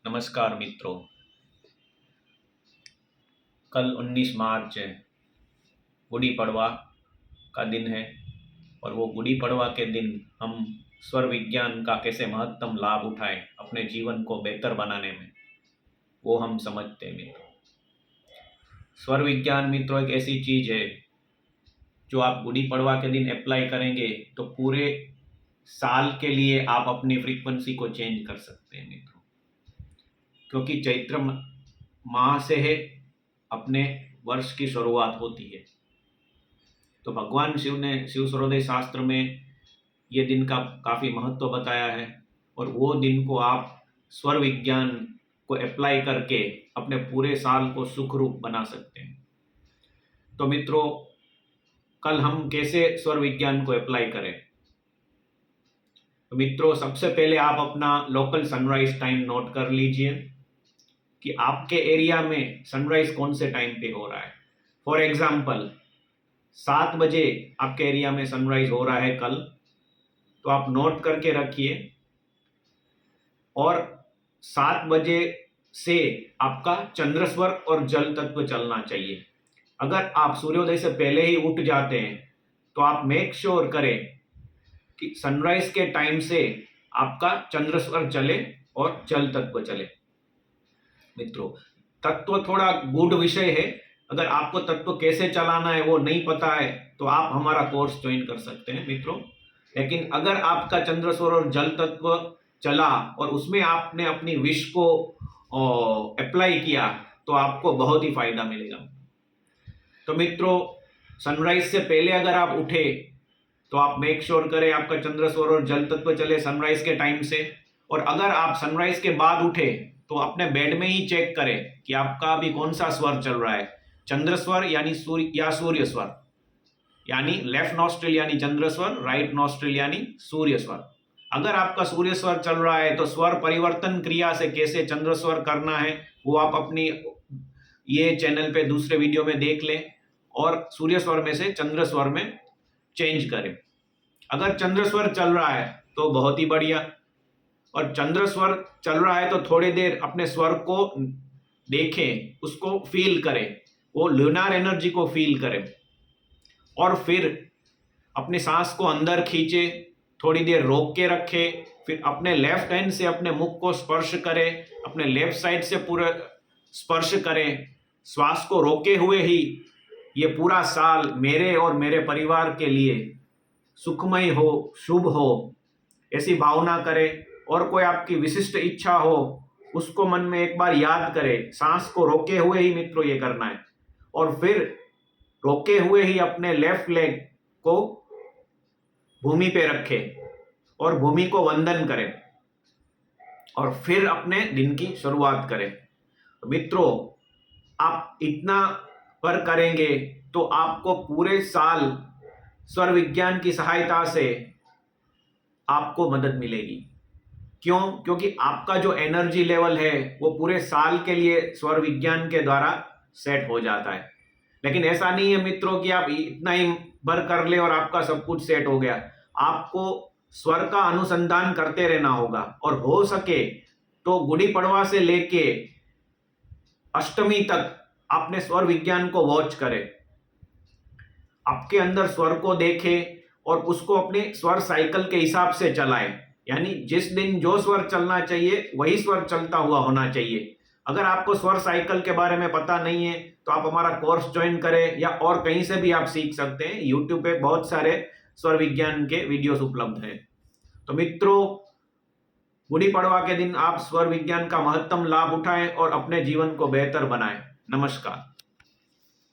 नमस्कार मित्रों। कल 19 मार्च है, गुड़ी पड़वा का दिन है। और वो गुड़ी पड़वा के दिन हम स्वर विज्ञान का कैसे महत्तम लाभ उठाएं अपने जीवन को बेहतर बनाने में, वो हम समझते हैं मित्रों। स्वर विज्ञान मित्रों एक ऐसी चीज़ है जो आप गुड़ी पड़वा के दिन अप्लाई करेंगे तो पूरे साल के लिए आप अपनी फ्रीक्वेंसी को चेंज कर सकते हैं मित्रों। क्योंकि चैत्र माह से है अपने वर्ष की शुरुआत होती है, तो भगवान शिव ने शिव सूर्योदय शास्त्र में ये दिन का काफ़ी महत्व बताया है। और वो दिन को आप स्वर विज्ञान को अप्लाई करके अपने पूरे साल को सुखरूप बना सकते हैं। तो मित्रों, कल हम कैसे स्वर विज्ञान को अप्लाई करें? तो मित्रों, सबसे पहले आप अपना लोकल सनराइज टाइम नोट कर लीजिए कि आपके एरिया में सनराइज कौन से टाइम पे हो रहा है। फॉर एग्जाम्पल 7 बजे आपके एरिया में सनराइज हो रहा है कल, तो आप नोट करके रखिए। और 7 बजे से आपका चंद्रस्वर और जल तत्व चलना चाहिए। अगर आप सूर्योदय से पहले ही उठ जाते हैं तो आप मेक श्योर करें कि सनराइज के टाइम से आपका चंद्रस्वर चले और जल तत्व चले। मित्रों, तत्व थोड़ा गूढ़ विषय है। अगर आपको तत्व कैसे चलाना है वो नहीं पता है तो आप हमारा कोर्स ज्वाइन कर सकते हैं मित्रों। लेकिन अगर आपका चंद्रस्वर और जल तत्व चला और उसमें आपने अपनी विश को अप्लाई किया तो आपको बहुत ही फायदा मिलेगा। तो मित्रों, सनराइज से पहले अगर आप उठे तो आप मेक श्योर करें आपका चंद्रस्वर और जल तत्व चले सनराइज के टाइम से। और अगर आप सनराइज के बाद उठे तो अपने बेड में ही चेक करें कि आपका अभी कौन सा स्वर चल रहा है, चंद्रस्वर यानी सूर्य स्वर, यानी लेफ्ट नॉस्ट्रिल यानी चंद्रस्वर, राइट नॉस्ट्रिल यानी सूर्य स्वर। अगर आपका सूर्य स्वर चल रहा है तो स्वर परिवर्तन क्रिया से कैसे चंद्रस्वर करना है वो आप अपनी ये चैनल पे दूसरे वीडियो में देख लें और सूर्य स्वर में से चंद्रस्वर में चेंज करें। अगर चंद्रस्वर चल रहा है तो बहुत ही बढ़िया, और चंद्रस्वर चल रहा है तो थोड़ी देर अपने स्वर को देखें, उसको फील करें, वो लूनार एनर्जी को फील करें। और फिर अपने सांस को अंदर खींचे, थोड़ी देर रोक के रखे, फिर अपने लेफ्ट हैंड से अपने मुख को स्पर्श करें, अपने लेफ्ट साइड से पूरा स्पर्श करें। श्वास को रोके हुए ही ये पूरा साल मेरे और मेरे परिवार के लिए सुखमय हो, शुभ हो, ऐसी भावना करें। और कोई आपकी विशिष्ट इच्छा हो उसको मन में एक बार याद करें। सांस को रोके हुए ही मित्रों ये करना है। और फिर रोके हुए ही अपने लेफ्ट लेग को भूमि पे रखें और भूमि को वंदन करें और फिर अपने दिन की शुरुआत करें। मित्रों, आप इतना पर करेंगे तो आपको पूरे साल स्वर विज्ञान की सहायता से आपको मदद मिलेगी। क्यों? क्योंकि आपका जो एनर्जी लेवल है वो पूरे साल के लिए स्वर विज्ञान के द्वारा सेट हो जाता है। लेकिन ऐसा नहीं है मित्रों कि आप इतना ही भर कर ले और आपका सब कुछ सेट हो गया। आपको स्वर का अनुसंधान करते रहना होगा और हो सके तो गुड़ी पड़वा से लेके अष्टमी तक आपने स्वर विज्ञान को वॉच करें, आपके अंदर स्वर को देखें और उसको अपने स्वर साइकिल के हिसाब से चलाएं। यानी जिस दिन जो स्वर चलना चाहिए वही स्वर चलता हुआ होना चाहिए। अगर आपको स्वर साइकिल के बारे में पता नहीं है तो आप हमारा कोर्स ज्वाइन करें या और कहीं से भी आप सीख सकते हैं। यूट्यूब पे बहुत सारे स्वर विज्ञान के वीडियोस उपलब्ध हैं। तो मित्रों, गुड़ी पड़वा के दिन आप स्वर विज्ञान का महत्तम लाभ उठाएं और अपने जीवन को बेहतर बनाएं। नमस्कार।